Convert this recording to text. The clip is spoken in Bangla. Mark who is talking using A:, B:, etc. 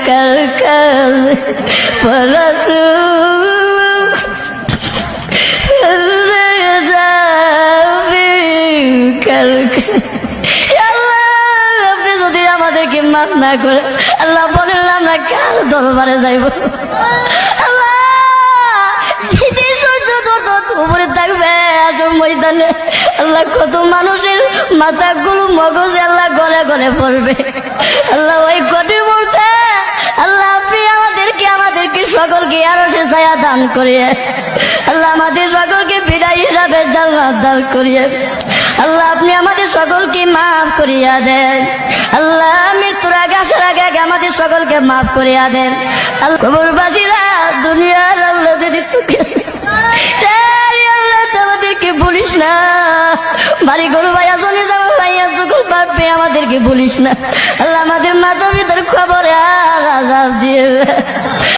A: কার কাছে পড়াশু যাবি কার আপনি যদি আমাদেরকে মাফ না করে আল্লাহ বলেন আমরা কার দরবারে যাইব আল্লাহ উপরে থাকবে ময়দানে আল্লাহ কত মানুষের মাথাগুলো মগজে আল্লাহ গলে গলে পড়বে আল্লাহ ওই কঠিন মুহূর্তে আল্লাহ আপনি আমাদেরকে সকলকে আরো সে ছায়া দান করিয়ে আল্লাহ আমাদের সকলকে বিদায় হিসাবে জান্নাত দান করিয়ে আল্লাহ আপনি আমাদের সকলকে মাফ করিয়া দেন আল্লাহ মৃত্যুর আগে আসার আগে আগে আমাদের সকলকে মাফ করিয়া দেন আল্লাহ কবরবাসীরা দুনিয়ার আল্লাহ যদি গেছে আমাদেরকে বলিস না বাড়ি গরু ভাইয়া চলে যাবো ভাইয়া যখন পারবে আমাদেরকে বলিস না আল্লাহ আমাদের মাতা পিতার খবর আর আজাব দিয়ে